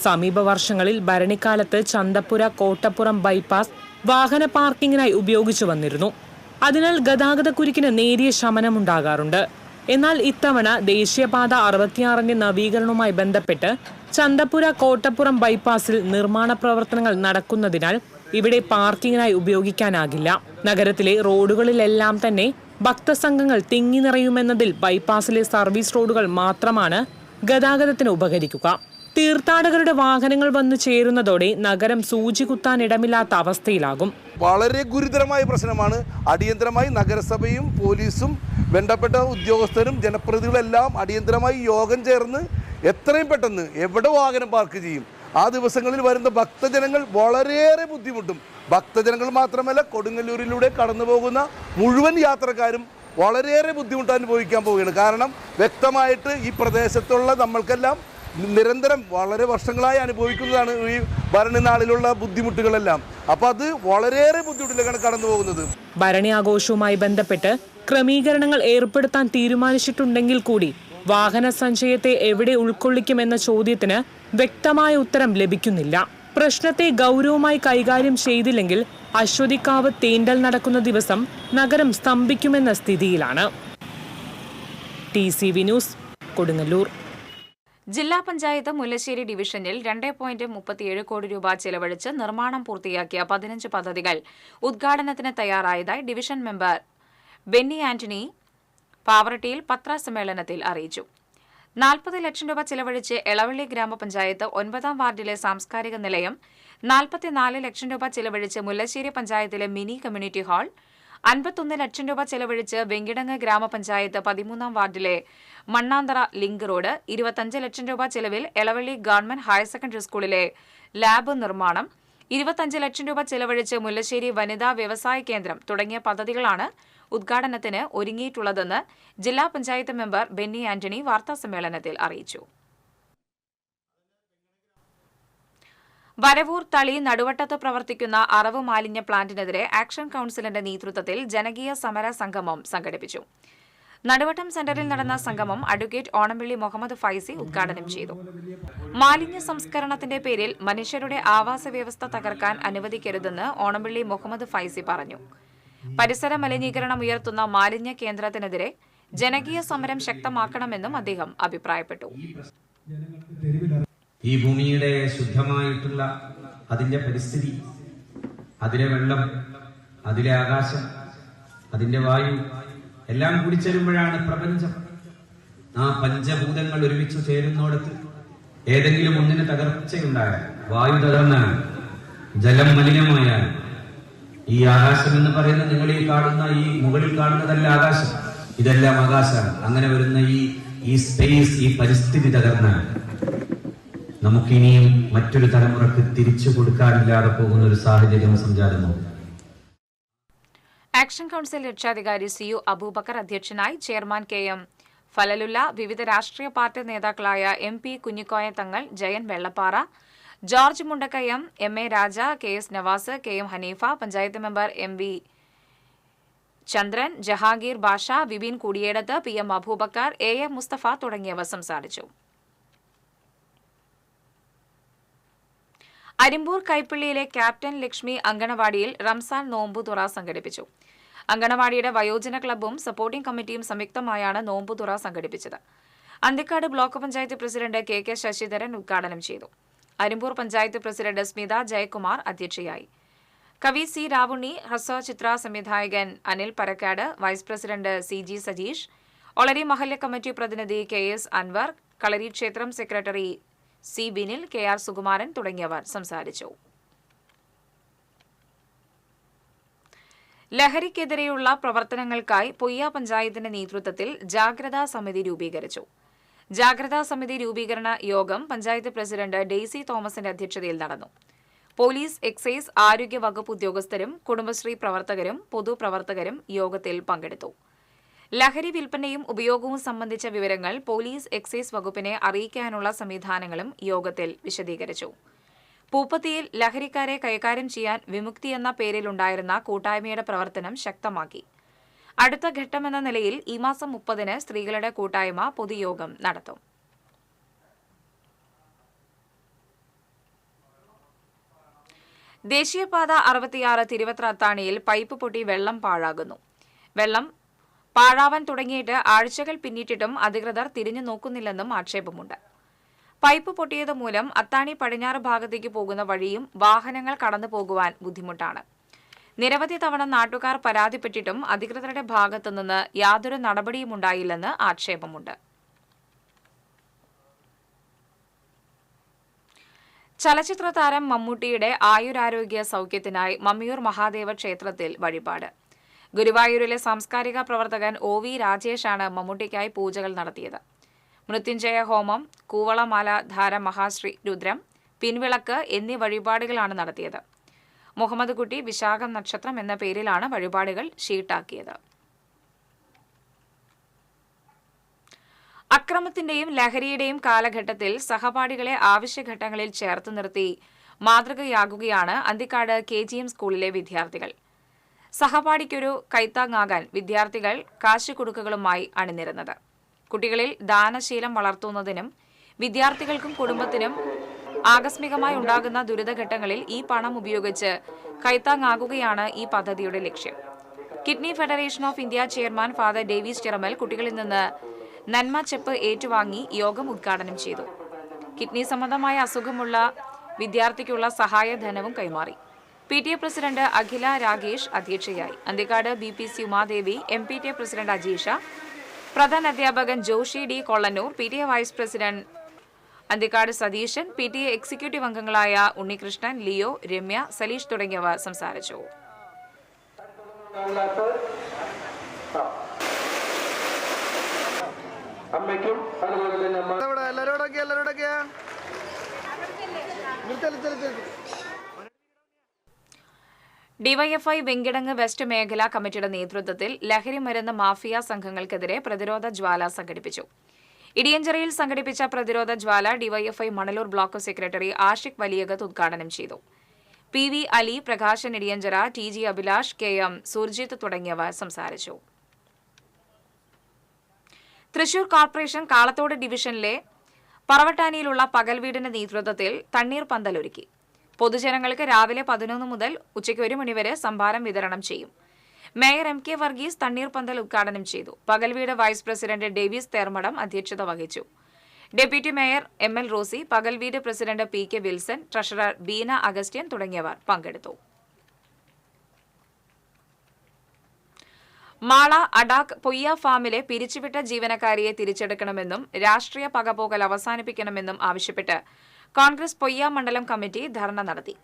സമീപ വർഷങ്ങളിൽ ഭരണിക്കാലത്ത് ചന്തപ്പുര കോട്ടപ്പുറം ബൈപ്പാസ് വാഹന പാർക്കിങ്ങിനായി ഉപയോഗിച്ചു വന്നിരുന്നു. അതിനാൽ ഗതാഗതക്കുരുക്കിന് നേരിയ ശമനമുണ്ടാകാറുണ്ട്. എന്നാൽ ഇത്തവണ ദേശീയപാത 66ന്റെ നവീകരണവുമായി ബന്ധപ്പെട്ട് ചന്തപ്പുര കോട്ടപ്പുറം ബൈപ്പാസിൽ നിർമ്മാണ പ്രവർത്തനങ്ങൾ നടക്കുന്നതിനാൽ ഇവിടെ പാർക്കിങ്ങിനായി ഉപയോഗിക്കാനാകില്ല. നഗരത്തിലെ റോഡുകളിലെല്ലാം തന്നെ ഭക്തസംഘങ്ങൾ തിങ്ങി നിറയുമെന്നതിൽ ബൈപ്പാസിലെ സർവീസ് റോഡുകൾ മാത്രമാണ് ഗതാഗതത്തിന് ഉപകരിക്കുക. തീർത്ഥാടകരുടെ വാഹനങ്ങൾ വന്നു ചേരുന്നതോടെ നഗരം സൂചി കുത്താനിടമില്ലാത്ത അവസ്ഥയിലാകും. വളരെ ഗുരുതരമായ പ്രശ്നമാണ്. അടിയന്തരമായി നഗരസഭയും പോലീസും ബന്ധപ്പെട്ട ഉദ്യോഗസ്ഥരും ജനപ്രതിനിധികളെല്ലാം അടിയന്തരമായി യോഗം ചേർന്ന് എത്രയും പെട്ടെന്ന് എവിടെ വാഹനം പാർക്ക് ചെയ്യും. ആ ദിവസങ്ങളിൽ വരുന്ന ഭക്തജനങ്ങൾ വളരെയേറെ ബുദ്ധിമുട്ടും. ഭക്തജനങ്ങൾ മാത്രമല്ല, കൊടുങ്ങല്ലൂരിലൂടെ കടന്നു പോകുന്ന മുഴുവൻ യാത്രക്കാരും വളരെയേറെ ബുദ്ധിമുട്ട് അനുഭവിക്കാൻ പോവുകയാണ്. കാരണം വ്യക്തമായിട്ട് ഈ പ്രദേശത്തുള്ള നമ്മൾക്കെല്ലാം നിരന്തരം വളരെ വർഷങ്ങളായി അനുഭവിക്കുന്നതാണ് ഈ ഭരണി നാളിലുള്ള ബുദ്ധിമുട്ടുകളെല്ലാം. അപ്പോൾ അത് വളരെയേറെ ബുദ്ധിമുട്ടിലേക്കാണ് കടന്നു പോകുന്നത്. ഭരണി ആഘോഷവുമായി ബന്ധപ്പെട്ട് ക്രമീകരണങ്ങൾ ഏർപ്പെടുത്താൻ തീരുമാനിച്ചിട്ടുണ്ടെങ്കിൽ കൂടി വാഹന സഞ്ചയത്തെ എവിടെ ഉൾക്കൊള്ളിക്കുമെന്ന ചോദ്യത്തിന് വ്യക്തമായ ഉത്തരം ലഭിക്കുന്നില്ല. പ്രശ്നത്തെ ഗൗരവമായി കൈകാര്യം ചെയ്തില്ലെങ്കിൽ അശ്വതിക്കാവ് തേണ്ടൽ നടക്കുന്ന ദിവസം നഗരം സ്തംഭിക്കുമെന്ന സ്ഥിതിയിലാണ്. TCV news, Kodungallur. ജില്ലാ പഞ്ചായത്ത് മുല്ലശ്ശേരി ഡിവിഷനിൽ 2.37 കോടി രൂപ ചെലവഴിച്ച് നിർമ്മാണം പൂർത്തിയാക്കിയ 15 പദ്ധതികൾ ഉദ്ഘാടനത്തിന് തയ്യാറായതായി ഡിവിഷൻ മെമ്പർ ബെന്നി ആന്റണി പാവറട്ടിയിൽ പത്രസമ്മേളനത്തിൽ അറിയിച്ചു. 40 ലക്ഷം രൂപ ചെലവഴിച്ച് എളവള്ളി ഗ്രാമപഞ്ചായത്ത് 9ാം വാർഡിലെ സാംസ്കാരിക നിലയം, 44 ലക്ഷം രൂപ ചെലവഴിച്ച് മുല്ലശ്ശേരി പഞ്ചായത്തിലെ മിനി കമ്മ്യൂണിറ്റി ഹാൾ, 51 ലക്ഷം രൂപ ചെലവഴിച്ച് വെങ്കിടങ്ങ് ഗ്രാമപഞ്ചായത്ത് 13ാം വാർഡിലെ മണ്ണാന്തറ ലിങ്ക് റോഡ്, 25 ലക്ഷം രൂപ ചെലവിൽ എളവള്ളി ഗവൺമെന്റ് ഹയർ സെക്കൻഡറി സ്കൂളിലെ ലാബ് നിർമ്മാണം, 25 ലക്ഷം രൂപ ചെലവഴിച്ച് മുല്ലശ്ശേരി വനിതാ വ്യവസായ കേന്ദ്രം തുടങ്ങിയ പദ്ധതികളാണ് ഉദ്ഘാടനത്തിന് ഒരുങ്ങിയിട്ടുള്ളതെന്ന് ജില്ലാ പഞ്ചായത്ത് മെമ്പർ ബെന്നി ആന്റണി വാർത്താസമ്മേളനത്തിൽ അറിയിച്ചു. വരവൂർ തളി നടുവട്ടത്ത് പ്രവർത്തിക്കുന്ന അറവ് മാലിന്യ പ്ലാന്റിനെതിരെ ആക്ഷൻ കൌൺസിലിന്റെ നേതൃത്വത്തിൽ ജനകീയ സമര സംഗമം സംഘടിപ്പിച്ചു. നടുവട്ടം സെന്ററിൽ നടന്ന സംഗമം അഡ്വക്കേറ്റ് ഓണംപിള്ളി മുഹമ്മദ് ഫൈസി ഉദ്ഘാടനം ചെയ്തു. മാലിന്യ സംസ്കരണത്തിന്റെ പേരിൽ മനുഷ്യരുടെ ആവാസ വ്യവസ്ഥ തകർക്കാൻ അനുവദിക്കരുതെന്ന് ഓണംപിള്ളി മുഹമ്മദ് ഫൈസി പറഞ്ഞു. പരിസര മലിനീകരണം ഉയർത്തുന്ന മാലിന്യ കേന്ദ്രത്തിനെതിരെ ജനകീയ സമരം ശക്തമാക്കണമെന്നും അദ്ദേഹം അഭിപ്രായപ്പെട്ടു. ഈ ഭൂമിയുടെ ശുദ്ധമായിട്ടുള്ള അതിൻ്റെ പരിസ്ഥിതി, അതിലെ വെള്ളം, അതിലെ ആകാശം, അതിൻ്റെ വായു എല്ലാം കൂടി ചേരുമ്പോഴാണ് പ്രപഞ്ചം. ആ പഞ്ചഭൂതങ്ങൾ ഒരുമിച്ച് ചേരുന്നിടത്ത് ഏതെങ്കിലും ഒന്നിന് തകർച്ചയുണ്ടായാൽ, വായു തകർന്നാൽ, ജലം മലിനമായാൽ, ഈ ആകാശം എന്ന് പറയുന്നത് നിങ്ങൾ ഈ കാണുന്ന ഈ മുകളിൽ കാണുന്നതല്ല ആകാശം, ഇതെല്ലാം ആകാശമാണ്. അങ്ങനെ വരുന്ന ഈ സ്പേസ്, ഈ പരിസ്ഥിതി തകർന്നാൽ നമുക്കിനിയും മറ്റൊരു തലമുറക്ക് തിരിച്ചു കൊടുക്കാനില്ലാതെ പോകുന്ന ഒരു സാഹചര്യം സംജാതമാകും. ആക്ഷൻ കൌൺസിൽ രക്ഷാധികാരി CU അബൂബക്കർ അധ്യക്ഷനായി. ചെയർമാൻ KM ഫലലുല്ല, വിവിധ രാഷ്ട്രീയ പാർട്ടി നേതാക്കളായ MP Kunhikoya Thangal, Jayan Vellappara, George Mundakayam, MA Raja, KS Nawas, KM Haneefa, panchayat member MV Chandran, Jahangir Basha, Vipin Kudiyedath, PM Aboobacker, AM Musthafa തുടങ്ങിയവർ സംസാരിച്ചു. അരിമ്പൂർ കൈപ്പള്ളിയിലെ ക്യാപ്റ്റൻ ലക്ഷ്മി അങ്കണവാടിയിൽ റംസാൻ നോമ്പുതുറ സംഘടിപ്പിച്ചു. അങ്കണവാടിയുടെ വയോജന ക്ലബ്ബും സപ്പോർട്ടിംഗ് കമ്മിറ്റിയും സംയുക്തമായാണ് നോമ്പുതുറ സംഘടിപ്പിച്ചത്. Anthikad block panchayat president KK Sasidharan ഉദ്ഘാടനം ചെയ്തു. അരിമ്പൂർ പഞ്ചായത്ത് പ്രസിഡന്റ് സ്മിത ജയകുമാർ അധ്യക്ഷയായി. കവി C രാവുണ്ണി, ഹ്രസ്വചിത്ര സംവിധായകൻ Anil Parakkad, vice president CG Sajeesh, Olari മഹല്ല് കമ്മിറ്റി പ്രതിനിധി KS അൻവർ, കളരി ക്ഷേത്രം secretary C Binil, KR Sukumaran തുടങ്ങിയവർ സംസാരിച്ചു. ലഹരിക്കെതിരെയുള്ള പ്രവർത്തനങ്ങൾക്കായി പൊയ്യ പഞ്ചായത്തിന്റെ നേതൃത്വത്തിൽ ജാഗ്രതാ സമിതി രൂപീകരിച്ചു. ജാഗ്രതാ സമിതി രൂപീകരണ യോഗം പഞ്ചായത്ത് പ്രസിഡന്റ് ഡെയ്സി തോമസിന്റെ അധ്യക്ഷതയിൽ നടന്നു. പോലീസ്, എക്സൈസ്, ആരോഗ്യ വകുപ്പ് ഉദ്യോഗസ്ഥരും കുടുംബശ്രീ പ്രവർത്തകരും പൊതുപ്രവർത്തകരും യോഗത്തിൽ പങ്കെടുത്തു. ലഹരി വിൽപ്പനയും ഉപയോഗവും സംബന്ധിച്ച വിവരങ്ങൾ പോലീസ്, എക്സൈസ് വകുപ്പിനെ അറിയിക്കാനുള്ള സംവിധാനങ്ങളും യോഗത്തിൽ വിശദീകരിച്ചു. പൂപ്പത്തിയിൽ ലഹരിക്കാരെ കൈകാര്യം ചെയ്യാൻ വിമുക്തി എന്ന പേരിലുണ്ടായിരുന്ന കൂട്ടായ്മയുടെ പ്രവർത്തനം ശക്തമാക്കി. അടുത്ത ഘട്ടമെന്ന നിലയിൽ ഈ മാസം 30-ന് സ്ത്രീകളുടെ കൂട്ടായ്മ പൊതുയോഗം നടത്തും. ദേശീയപാത 66 തിരുവത്ര അത്താണിയിൽ പൈപ്പ് പൊട്ടി വെള്ളം പാഴാകുന്നു. വെള്ളം പാഴാവാൻ തുടങ്ങിയിട്ട് ആഴ്ചകൾ പിന്നിട്ടിട്ടും അധികൃതർ തിരിഞ്ഞു നോക്കുന്നില്ലെന്നും ആക്ഷേപമുണ്ട്. പൈപ്പ് പൊട്ടിയത് മൂലം അത്താണി പടിഞ്ഞാറ് ഭാഗത്തേക്ക് പോകുന്ന വഴിയും വാഹനങ്ങൾ കടന്നു പോകുവാൻ ബുദ്ധിമുട്ടാണ്. നിരവധി തവണ നാട്ടുകാർ പരാതിപ്പെട്ടിട്ടും അധികൃതരുടെ ഭാഗത്തുനിന്ന് യാതൊരു നടപടിയുമുണ്ടായില്ലെന്ന് ആക്ഷേപമുണ്ട്. ചലച്ചിത്ര താരം മമ്മൂട്ടിയുടെ ആയുരാരോഗ്യ സൗഖ്യത്തിനായി മമ്മിയൂർ മഹാദേവ ക്ഷേത്രത്തിൽ വഴിപാട്. ഗുരുവായൂരിലെ സാംസ്കാരിക പ്രവർത്തകൻ OV രാജേഷാണ് മമ്മൂട്ടിക്കായി പൂജകൾ നടത്തിയത്. മൃത്യുഞ്ജയ ഹോമം, കൂവളമാല ധാര മഹാശ്രീ രുദ്രം, പിൻവിളക്ക് എന്നീ വഴിപാടുകളാണ് നടത്തിയത്. മുഹമ്മദ് കുട്ടി വിശാഖം നക്ഷത്രം എന്ന പേരിലാണ് വഴിപാടുകൾ ഷീട്ടാക്കിയത്. അക്രമത്തിന്റെയും ലഹരിയുടെയും കാലഘട്ടത്തിൽ സഹപാഠികളെ ആവശ്യഘട്ടങ്ങളിൽ ചേർത്ത് നിർത്തി മാതൃകയാകുകയാണ് അന്തിക്കാട് KGM സ്കൂളിലെ വിദ്യാർത്ഥികൾ. സഹപാഠിക്കൊരു കൈത്താങ്ങാകാൻ വിദ്യാർത്ഥികൾ കാശുകുടുക്കുകളുമായി അണിനിരുന്നത്. കുട്ടികളിൽ ദാനശീലം വളർത്തുന്നതിനും വിദ്യാർത്ഥികൾക്കും കുടുംബത്തിനും ആകസ്മികമായി ഉണ്ടാകുന്ന ദുരിതഘട്ടങ്ങളിൽ ഈ പണം ഉപയോഗിച്ച് കൈത്താങ്ങാകുകയാണ് ഈ പദ്ധതിയുടെ ലക്ഷ്യം. Kidney federation of India chairman father Davis Chiramel കുട്ടികളിൽ നിന്ന് നന്മ ചെപ്പ് ഏറ്റുവാങ്ങി യോഗം ഉദ്ഘാടനം ചെയ്തു. കിഡ്നി സംബന്ധമായ അസുഖമുള്ള വിദ്യാർത്ഥിക്കുള്ള സഹായധനവും കൈമാറി. PTA പ്രസിഡന്റ് അഖില രാഗേഷ് അധ്യക്ഷയായി. Anthikad BPC Umadevi, MPTA president Ajeesha, പ്രധാന അധ്യാപകൻ Joshy D Kollannur, PTA vice president Anthikad Satheesan, PTA executive അംഗങ്ങളായ ഉണ്ണികൃഷ്ണൻ, ലിയോ, രമ്യ, സലീഷ് തുടങ്ങിയവർ സംസാരിച്ചു. ഡിവൈഎഫ്ഐ വെങ്കിടങ്ങ് വെസ്റ്റ് മേഖലാ കമ്മിറ്റിയുടെ നേതൃത്വത്തിൽ ലഹരി മരുന്ന് മാഫിയ സംഘങ്ങൾക്കെതിരെ പ്രതിരോധ ജ്വാല സംഘടിപ്പിച്ചു. ഇടിയഞ്ചിറയിൽ സംഘടിപ്പിച്ച പ്രതിരോധ ജ്വാല DYFI Manalur block secretary Ashiq Valiyakath ഉദ്ഘാടനം ചെയ്തു. PV Ali, Prakashan Idiyanchira, TG Abhilash, KM Surjit തുടങ്ങിയവർ സംസാരിച്ചു. തൃശൂർ കോർപ്പറേഷൻ കാളത്തോട് ഡിവിഷനിലെ പറവട്ടാനിയിലുള്ള പകൽവീടിന്റെ നേതൃത്വത്തിൽ തണ്ണീർ പന്തലൊരുക്കി. പൊതുജനങ്ങൾക്ക് രാവിലെ 11 മുതൽ ഉച്ചയ്ക്ക് 1 മണിവരെ സംഭാരം വിതരണം ചെയ്യും. മേയർ MK വർഗീസ് തണ്ണീർ പന്തൽ ഉദ്ഘാടനം ചെയ്തു. പകൽവീട് വൈസ് പ്രസിഡന്റ് ഡേവിസ് തേർമടം അധ്യക്ഷത വഹിച്ചു. ഡെപ്യൂട്ടി മേയർ ML റോസി, പകൽവീട് പ്രസിഡന്റ് PK Wilson, treasurer Beena Augustine തുടങ്ങിയവർ പങ്കെടുത്തു. മാള അഡാക്ക് പൊയ്യ ഫാമിലെ പിരിച്ചുവിട്ട ജീവനക്കാരിയെ തിരിച്ചെടുക്കണമെന്നും രാഷ്ട്രീയ പകപോകൽ അവസാനിപ്പിക്കണമെന്നും ആവശ്യപ്പെട്ട് കോൺഗ്രസ് പൊയ്യ മണ്ഡലം കമ്മിറ്റി ധർണ നടത്തി.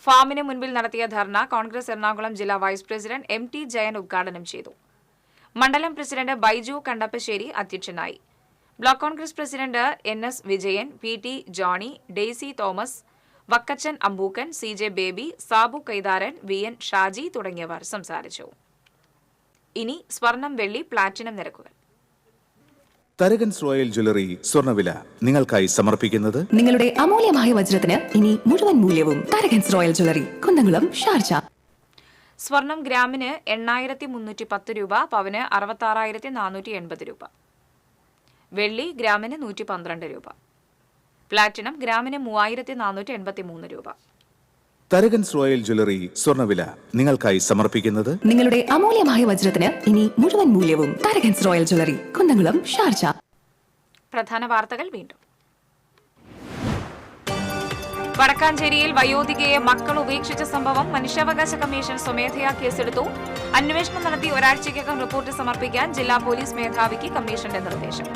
ഫാമിന് മുൻപിൽ നടത്തിയ ധർണ കോൺഗ്രസ് എറണാകുളം ജില്ലാ വൈസ് പ്രസിഡന്റ് MT ജയൻ ഉദ്ഘാടനം ചെയ്തു. മണ്ഡലം പ്രസിഡന്റ് ബൈജു കണ്ടപ്പശ്ശേരി അധ്യക്ഷനായി. Block Congress president NS Vijayan, PT Johnny, Daisy Thomas, Vakkachan Ampookkan, CJ Baby, Sabu Kaitharan, VN Shaji തുടങ്ങിയവർ സംസാരിച്ചു. ഇനി സ്വർണം, വെള്ളി, പ്ലാറ്റിനം നിരക്കുകൾ. തരകൻസ് റോയൽ ജ്വല്ലറി സ്വർണ്ണവില നിങ്ങൾക്കായി സമർപ്പിക്കുന്നത് നിങ്ങളുടെ അമൂല്യമായ വജ്രത്തിന് ഇനി മുഴുവൻ മൂല്യവും Tharakans royal jewellery, Kunnamkulam, Sharjah. സ്വർണം ഗ്രാമിന് 8,310 രൂപ, പവന് 66,480 രൂപ. വെള്ളി ഗ്രാമിന് 112 രൂപ. പ്ലാറ്റിനം ഗ്രാമിന് 3,483 രൂപ. തരകൻസ് റോയൽ ജ്വല്ലറി സ്വർണ്ണവില നിങ്ങൾക്കായി സമർപ്പിക്കുന്നത് നിങ്ങളുടെ അമൂല്യമായ വജ്രത്തിന് ഇനി മുഴുവൻ മൂല്യവും Tharakans royal jewellery, Kunnamkulam, Sharjah. പ്രധാന വാർത്തകൾ വീണ്ടും. വടക്കാഞ്ചേരിയിൽ വയോധികയെ മക്കൾ ഉപേക്ഷിച്ച സംഭവം മനുഷ്യാവകാശ കമ്മീഷൻ സ്വമേധയാ കേസെടുത്തു. അന്വേഷണം നടത്തി ഒരാഴ്ചയ്ക്കകം റിപ്പോർട്ട് സമർപ്പിക്കാൻ ജില്ലാ പോലീസ് മേധാവിക്ക് കമ്മീഷന്റെ നിർദ്ദേശം.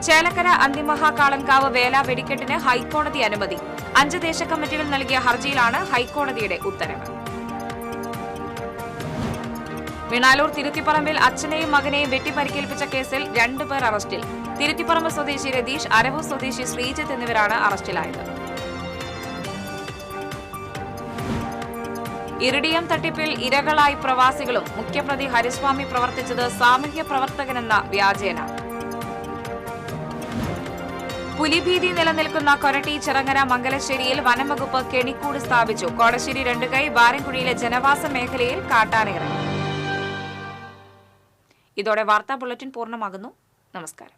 ചേലക്കര അന്തിമഹാകാളൻകാവ് വേല വെടിക്കെട്ടിന് ഹൈക്കോടതി അനുമതി. 5 ദേശ കമ്മിറ്റികൾ നൽകിയ ഹർജിയിലാണ് ഹൈക്കോടതിയുടെ ഉത്തരവ്. വിണാലൂർ തിരുത്തിപ്പറമ്പിൽ അച്ഛനെയും മകനെയും വെട്ടിപ്പരിക്കേൽപ്പിച്ച കേസിൽ 2 പേർ അറസ്റ്റിൽ. തിരുത്തിപ്പറമ്പ് സ്വദേശി രതീഷ്, അരവൂർ സ്വദേശി ശ്രീജിത്ത് എന്നിവരാണ് അറസ്റ്റിലായത്. ഇറിഡിയം തട്ടിപ്പിൽ ഇരകളായി പ്രവാസികളും മുഖ്യപ്രതി ഹരിസ്വാമി പ്രവർത്തിച്ചത് സാമൂഹ്യ പ്രവർത്തകനെന്ന വ്യാജേന. പുലിഭീതി നിലനിൽക്കുന്ന കൊരട്ടി, ചിറങ്ങര, മംഗലശ്ശേരിയിൽ വനംവകുപ്പ് കെണിക്കൂട് സ്ഥാപിച്ചു. കോടശ്ശേരി 2 കൈ ബാരൻകുഴിയിലെ ജനവാസ മേഖലയിൽ കാട്ടാനയിറങ്ങി. ഇതോടെ വാർത്താ ബുള്ളറ്റിൻ പൂർണ്ണമാകുന്നു. നമസ്കാരം.